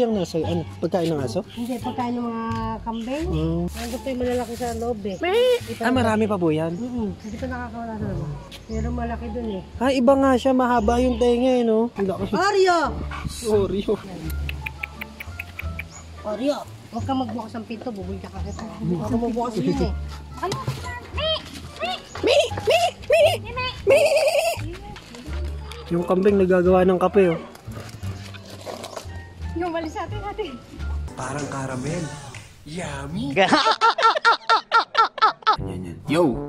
ang nasa, ano, pagkain ng aso? Hindi, pagkain ng mga kambing. Nandun po yung malalaki sa loob eh. Marami pa po yan? Hindi pa nakakawala sa loob. Pero malaki dun eh. Iba nga siya, mahaba yung tenga eh, no? Oreo! Oreo. Oreo! Huwag ka magbukas ng pinto, bubulka ka kasi. Huwag ka magbukas yun eh. Yung kambing nagagawa ng kape, oh. Yung malis natin. Parang caramel. Yummy.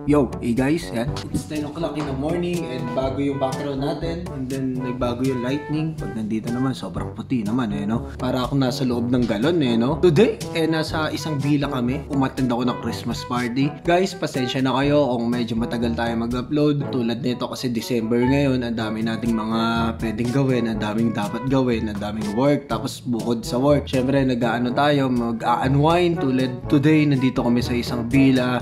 Yo, hey guys, yan. It's 10 o'clock in the morning and bago yung background natin and then nagbago yung lightning. Pag nandito naman, sobrang puti naman eh, no? Para ako nasa loob ng galon eh, no? Today, nasa isang villa kami. Umattend ako ng Christmas party. Guys, pasensya na kayo kung medyo matagal tayo mag-upload. Tulad nito kasi December ngayon, ang dami nating mga pwedeng gawin, ang daming dapat gawin, ang daming work. Tapos bukod sa work, syempre nag-aano tayo, mag-unwind. Tulad today, nandito kami sa isang villa,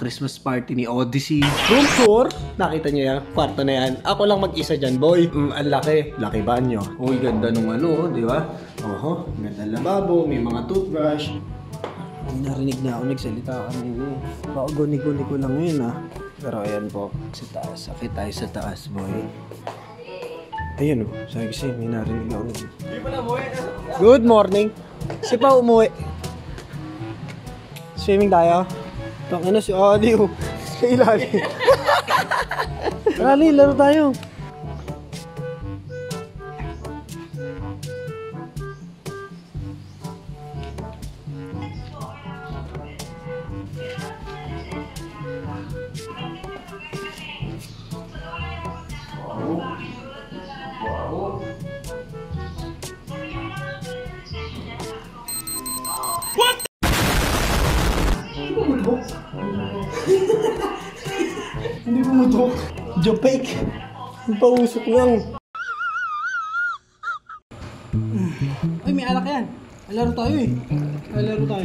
Christmas party ni Odyssey. Room tour. Nakita niyo yan? Kwarto na yan. Ako lang mag-isa dyan, boy. Ang laki. Laki banyo. Uy, ganda nung ano, di ba? Oho, ganda lababo. May mga toothbrush. Narinig na ako nagsalita kanina. Baka guni-guni ko lang yun, ah. Pero ayan po, sa taas. Sakit tayo sa taas, boy. Ayun, oh. Sabi kasi, may narinig ako. Good morning. Si pa umuwi. Swimming tayo. Tangina si Ali, oh. Sa ilalim. Ali, laro tayo. Hindi bumutok. Jopake. Pausok lang. Ay, may alak yan. Laro tayo eh. Laro tayo.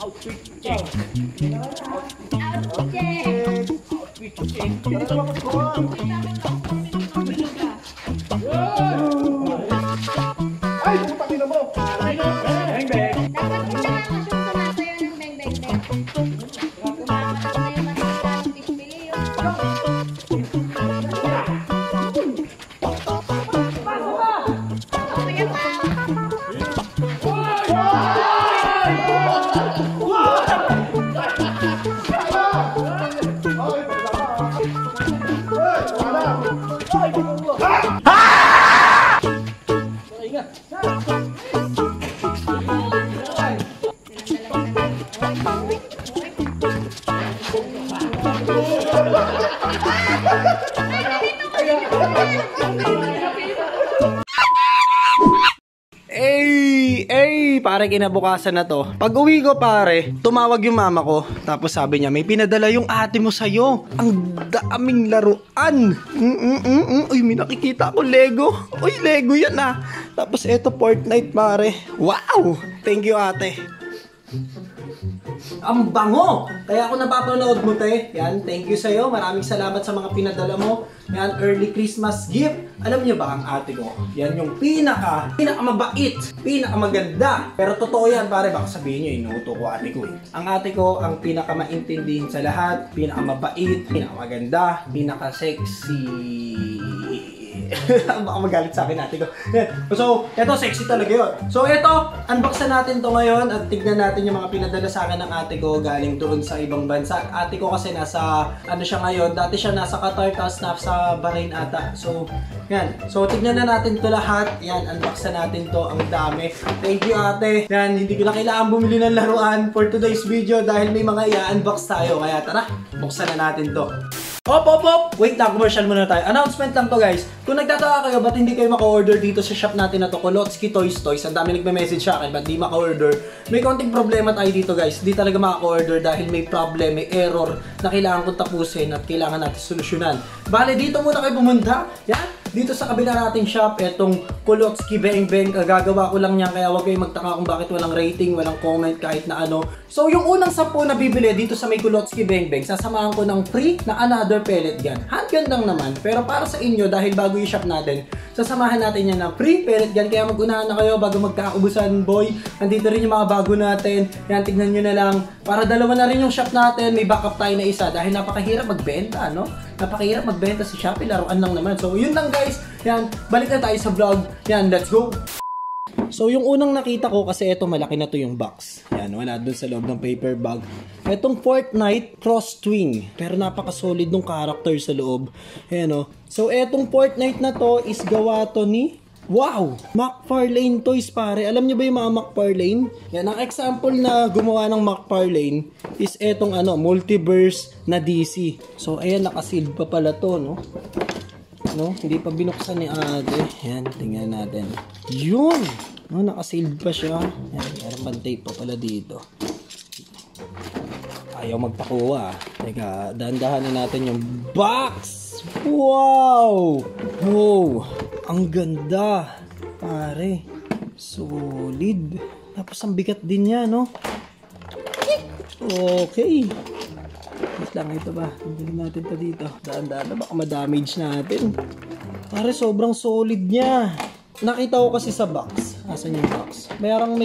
Outfit check. Outfit check. Ay, putang ina mo. Bang bang. Pare, kinabukasan na to. Pag uwi ko, pare, tumawag yung mama ko. Tapos sabi niya, may pinadala yung ate mo sa'yo. Ang daming laruan. Uy, may nakikita ko Lego. Uy, Lego yan ah. Tapos eto, Fortnite, pare. Wow! Thank you, ate. Ang bango! Kaya ako napapanood mo, te. Yan, thank you sa'yo. Maraming salamat sa mga pinadala mo. Yan, early Christmas gift. Alam niyo ba ang ate ko? Yan yung pinakamabait, pinakamaganda. Pero totoo yan, pare. Baka sabihin niyo, inuuto ko ate ko eh. Ang ate ko, ang pinakamaintindihin sa lahat, pinakamabait, pinakamaganda, pinaka-sexy. Baka magalit sa akin ate ko. So, eto, sexy talaga yun. So, eto, unboxan natin to ngayon at tignan natin yung mga pinadala sa akin ng ate ko galing doon sa ibang bansa. Ate ko kasi nasa, ano siya ngayon, dati siya nasa Qatar, tapos nasa Bahrain ata. So, yan. So, tignan na natin to lahat. Yan, unboxan natin to. Ang dami. Thank you, ate. Yan, hindi ko na kailangan bumili ng laruan for today's video dahil may mga i-unbox tayo. Kaya tara, buksan na natin to. Hop! Wait lang, commercial muna tayo. Announcement lang to, guys. Kung nagtataka kayo, ba't hindi kayo maka-order dito sa shop natin na to, Kolotsky Toys. Ang dami nagme-message sa akin, ba't di maka-order? May konting problema tayo dito, guys. Di talaga maka-order dahil may problem, may error na kailangan kong tapusin at kailangan natin solusyonan. Bale, dito muna kayo pumunta. Yan. dito sa kabila nating shop, etong Kulotski Beng Beng, gagawa ko lang niya, kaya huwag kayong magtaka kung bakit walang rating, walang comment, kahit na ano. So yung unang 10 na bibili dito sa may Kulotski Beng Beng, sasamahan ko ng free na another pellet gun. Handgun lang naman, pero para sa inyo, dahil bago yung shop natin, sasamahan natin yan ng free pellet gun, kaya mag-unahan na kayo bago magkaubusan, boy. Nandito rin yung mga bago natin, yan, tignan nyo na lang. Para dalawa na rin yung shop natin, may backup tayo na isa, dahil napakahirap magbenta, no? Napakahirap magbenta sa Shopee, laruan lang naman. So yun lang guys, yan, balik na tayo sa vlog, yan, let's go! So yung unang nakita ko, kasi eto malaki na to yung box, yan, wala dun sa loob ng paper bag. Etong Fortnite Cross Twing, pero napaka-solid nung character sa loob, yan o. So etong Fortnite na to is gawa to ni, wow! McFarlane Toys, pare. Alam niyo ba yung mga McFarlane? Yan, ang example na gumawa ng McFarlane is etong ano, multiverse na DC. So, ayan, nakasealed pa pala to, no? No? Hindi pa binuksan ni ate. Yan, tingnan natin. Yun! No, nakasealed pa siya. Yan, meron pang tape pa pala dito. Ayaw magpakuha. Teka, dahan-dahanin natin yung box! Wow! Wow! Ang ganda! Pare, solid. Tapos ang bigat din niya, no? Okay. Wait lang, ito ba? Tingnan natin to dito. Daan-daan na, baka ma-damage natin. Pare, sobrang solid niya. Nakita ko kasi sa box. Asan yung box? Meron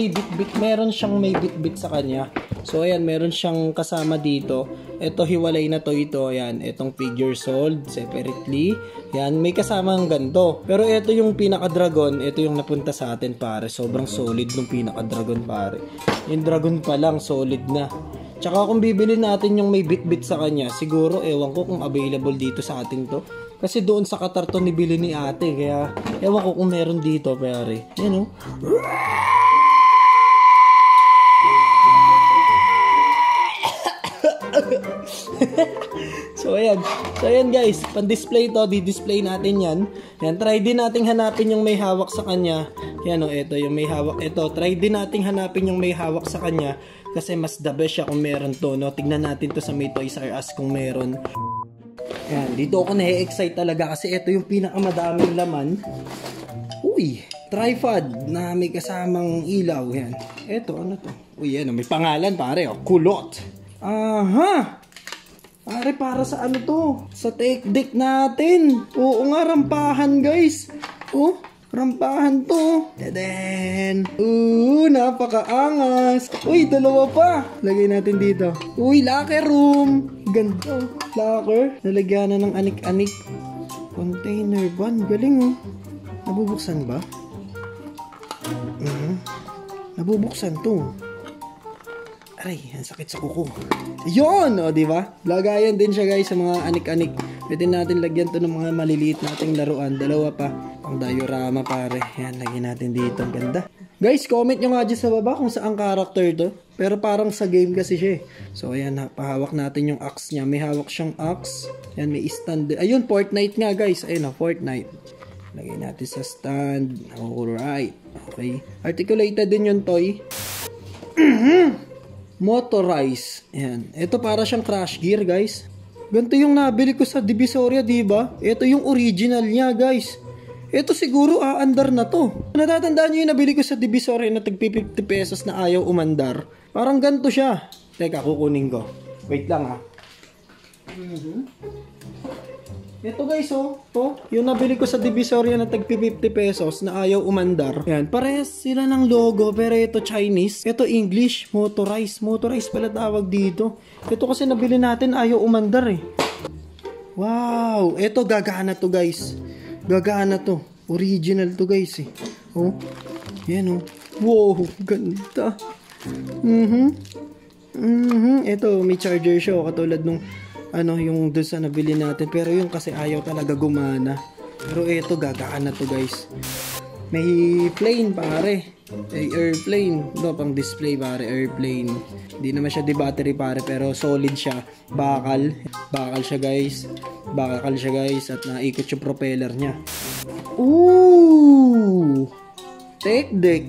siyang may bit-bit sa kanya. So, ayan, meron siyang kasama dito. Ito, hiwalay na to ito. Ayan, itong figure sold separately. Ayan, may kasama ng ganito. Pero ito yung pinaka-dragon. Ito yung napunta sa atin, pare. Sobrang solid ng pinaka-dragon, pare. Yung dragon pa lang, solid na. Tsaka kung bibili natin yung may bit-bit sa kanya, siguro, ewan ko kung available dito sa atin to. Kasi doon sa katarton ni bili ni ate. Kaya, ewan ko kung meron dito, pare. Yan, oh. So ayan guys, pan-display to, di-display natin yan. Yan, try din nating hanapin yung may hawak sa kanya. Yan o, ito yung may hawak. Ito, try din nating hanapin yung may hawak sa kanya. Kasi mas the best siya kung meron to, no? Tignan natin to sa may Toys R Us kung meron. Yan, dito ako na-excite talaga kasi ito yung pinakamadaming laman. Uy, tripod na may kasamang ilaw. Yan, ito, ano to? Uy, yan, may pangalan pare, oh, Kulot. Aha! Pare, para sa ano to? Sa tech deck natin. Oo nga, rampahan guys. Oh, rampahan to. Tadaan. Napakaangas. Uy, dalawa pa. Lagay natin dito. Uy, locker room. Ganda. Locker. Nalagyan na ng anik-anik. Container van. Galing oh. Nabubuksan ba? Nabubuksan to. Aray, ang sakit sa kuko. Yun! O, diba? Lagayan din siya guys sa mga anik-anik. Pwede natin lagyan to ng mga maliliit nating laruan. Dalawa pa. Pang diorama pare. Yan, lagyan natin dito. Ang ganda. Guys, comment nyo nga dyan sa baba kung saan character to. Pero parang sa game kasi siya. So, ayan, pahawak natin yung axe niya. May hawak siyang axe. Yan, may stand. Ayun, Fortnite nga guys. Ayun o, Fortnite. Lagyan natin sa stand. Alright. Okay. Articulated din yung toy. Motorized. Yan. Ito para siyang crash gear, guys. Ganito yung nabili ko sa Divisoria, diba? Ito yung original niya, guys. Ito siguro aandar na to. Natatandaan nyo yung nabili ko sa Divisoria na tagpi 50 pesos na ayaw umandar. Parang ganito siya. Teka, kukunin ko. Wait lang ha. Ito guys, oh. To, yung nabili ko sa Divisoria na tagpi 50 pesos na ayaw umandar. Yan, parehas sila ng logo pero ito Chinese. Ito English, motorized. Motorized pala tawag dito. Ito kasi nabili natin ayaw umandar eh. Wow, ito gagana to guys. Gagana to. Original to guys eh. Oh, yan oh. Wow, ganda. Ito, may charger siya katulad nung ano, yung doon sa nabili natin. Pero yung kasi ayaw talaga gumana. Pero ito, gagaan na to guys. May plane pare. Ay, airplane. No, pang display pare, airplane. Hindi naman siya di battery pare, pero solid siya. Bakal. Bakal siya guys. Bakal siya guys. At naikot yung propeller niya. Ooh! Tech deck.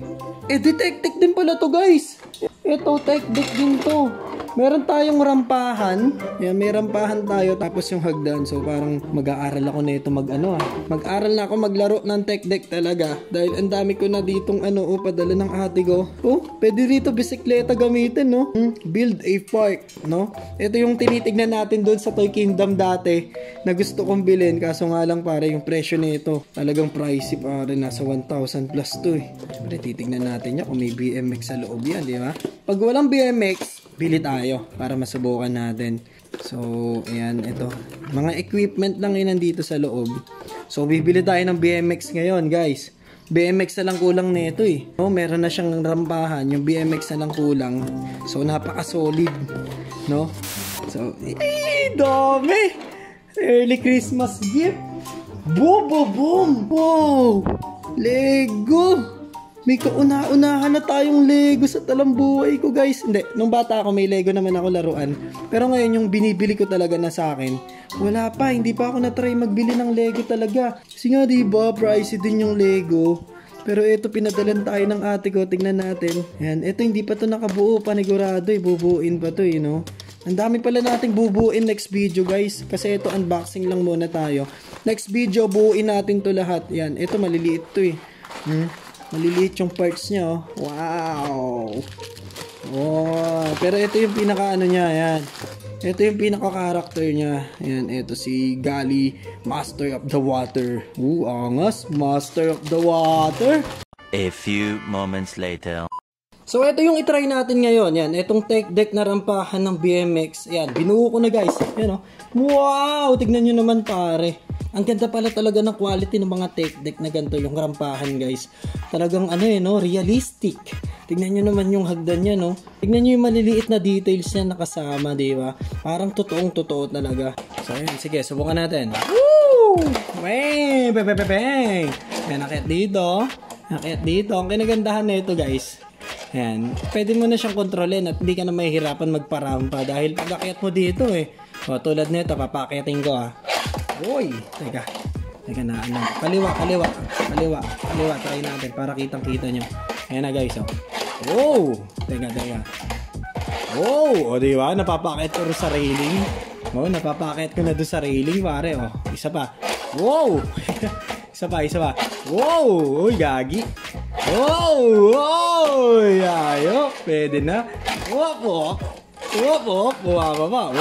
Eh, di tech deck din pala to guys. Ito, tech deck din to. Meron tayong rampahan. Yan, may rampahan tayo tapos yung hagdan. So parang mag-aaral ako nito mag-aaral na ako maglaro ng tech deck talaga. Dahil ang dami ko na ditong padala ng ate ko. Oh, pwede dito bisikleta gamitin, no? Build a park, no? Ito yung tinitignan natin doon sa Toy Kingdom dati na gusto kong bilhin. Kaso nga lang pare, yung presyo nito talagang pricey pare. Nasa 1,000 plus to eh. Siyempre, titignan natin yan kung may BMX sa loob yan, di ba? Pag walang BMX, bili tayo para masubukan natin. So, ayan, ito. Mga equipment lang yun nandito sa loob. So, bibili tayo ng BMX ngayon, guys. BMX na lang kulang nito eh. No, meron na siyang rampahan. Yung BMX na lang kulang. So, napaka-solid. No? So, dami! Early Christmas gift! Boom! Boom! Boom! Wow! Lego! May kauna-unahan na tayong Lego sa talambuhay ko, guys. Hindi, nung bata ako may Lego naman ako laruan. Pero ngayon yung binibili ko talaga na sa akin, wala pa, hindi pa ako na-try magbili ng Lego talaga. Kasi nga diba, pricey din yung Lego. Pero ito, pinadalan tayo ng ate ko, tingnan natin. Yan, ito hindi pa to nakabuo, panigurado eh, bubuin pa to eh, no? Ang dami pala nating bubuin next video, guys. Kasi ito, unboxing lang muna tayo. Next video, buuin natin to lahat. Yan, ito maliliit to eh. Maliliit yung parts niya, oh. Wow! Oh, pero ito yung pinaka niya, yan. Ito yung pinaka character niya. Yan, ito si Gali, Master of the Water. Angas, Master of the Water. A few moments later. So, ito yung itry natin ngayon. Yan, itong tech deck na rampahan ng BMX. Yan, binuo ko na, guys. Yan, oh. Wow! Tignan nyo naman, pare. Ang ganda pala talaga ng quality ng mga tech deck na ganito, yung rampahan, guys. Talagang, realistic. Tignan nyo naman yung hagdan niya, no? Tignan nyo yung maliliit na details niya nakasama, di ba? Parang totoong-totoo talaga. So, yun. Sige, subukan natin. Woo! Bang! Bang! Yan, akit dito. Akit dito. Ang kinagandahan na ito, guys. Ayan. Pwede mo na siyang kontrolin at hindi ka na mahihirapan magparampa dahil pag-akyat mo dito eh. O, tulad nito, papakyatin ko ah. Uy! Teka na, Kaliwa. Try natin para kitang-kita nyo. Ayan na, guys, oh. Wow! Teka. Wow! O, diba? Napapakit ko sa railing. O, napapakit ko na doon sa railing, pare, oh. Isa pa. Wow! Isa pa. Wow! Uy, gagi. Wow! Ayo, pwede na. Wop! Bumaba.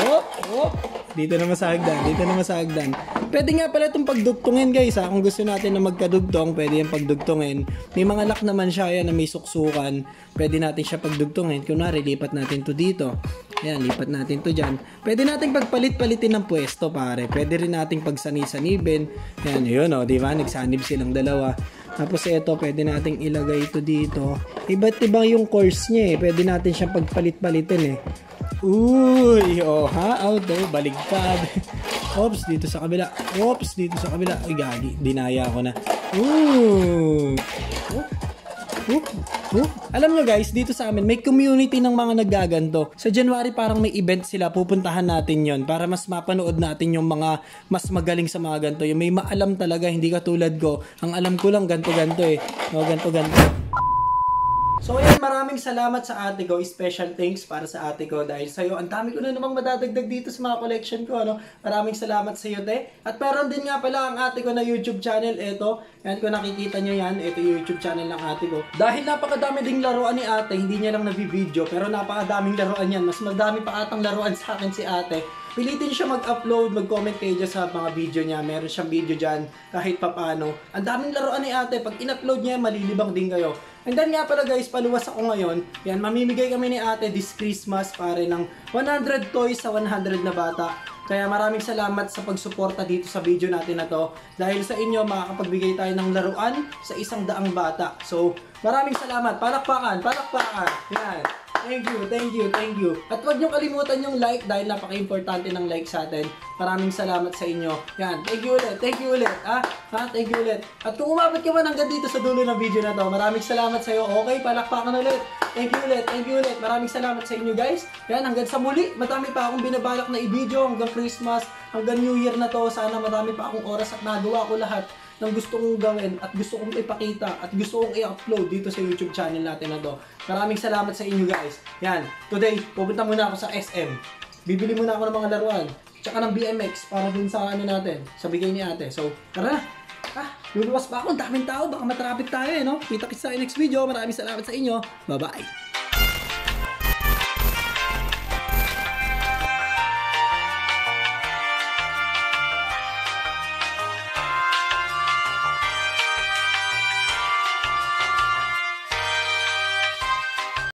Wop! Dito naman sa hagdan. Pwede nga pala itong pagdugtungin, guys, ha? Kung gusto natin na magkadugtong, pwede yung pagdugtungin. May mga lock naman siya, yan, na may suksukan. Pwede natin siya pagdugtungin. Kunwari, lipat natin to dito. Ayan, lipat natin to dyan. Pwede natin pagpalit-palitin ng pwesto, pare. Pwede rin natin pagsani-sanibin. Ayan, yun, o, diba? Nagsanib silang dalawa. Tapos ito, pwede nating ilagay ito dito. Iba't iba yung course niya eh. Pwede natin siyang pagpalit-palitin eh. Uy, baligtad. Oops, dito sa kabila. Ay, gagi. Dinaya ko na. Alam nyo, guys, dito sa amin, may community ng mga naggaganto. Sa January, parang may event sila. Pupuntahan natin yon para mas mapanood natin yung mga mas magaling sa mga ganto. Yung may maalam talaga, hindi katulad ko. Ang alam ko lang, ganto eh. No, ganto. So ayan, maraming salamat sa ate ko. Special thanks para sa ate ko dahil sa'yo. Ang dami ko na namang madadagdag dito sa mga collection ko. No? Maraming salamat sa iyo, te. At meron din nga pala ang ate ko na YouTube channel. Ito, yan, kung nakikita nyo yan, ito yung YouTube channel ng ate ko. Dahil napakadami ding laruan ni ate, hindi niya lang nabibideo, pero napakadaming laruan yan. Mas madami pa atang laruan sa akin si ate. Pilitin siya mag-upload, mag-comment kayo dyan sa mga video niya. Meron siyang video dyan kahit papano. Ang daming laruan ni ate. Pag in-upload niya, malilibang din kayo. And then nga pala, guys, paluwas ako ngayon. Yan, mamimigay kami ni ate this Christmas pare ng 100 toys sa 100 na bata. Kaya maraming salamat sa pagsuporta dito sa video natin na to. Dahil sa inyo, makakapagbigay tayo ng laruan sa 100 bata. So, maraming salamat. Palakpakan. Yan. Thank you. At huwag niyo kalimutan yung like dahil napaka-importante ng like sa atin. Maraming salamat sa inyo. Yan, thank you ulit. Thank you ulit. At kung umabot ka man hanggang dito sa dulo ng video na to, maraming salamat sa iyo. Okay, palakpakan ulit. Thank you ulit. Maraming salamat sa inyo, guys. Yan, hanggang sa muli. Madami pa akong binabalak na i-video hanggang Christmas, hanggang New Year na to. Sana marami pa akong oras at nagawa ko lahat. ng gusto kong gawin at gusto kong ipakita at gusto kong i-upload dito sa YouTube channel natin na to. Maraming salamat sa inyo guys. Yan, today, pupunta muna ako sa SM. Bibili muna ako ng mga laruan, tsaka ng BMX para dun sa ano natin, sa bigay ni ate. So, tara na! Luluwas pa ako, ang daming tao, baka matraffic tayo no? Kita-kits sa next video, maraming salamat sa inyo. Bye-bye!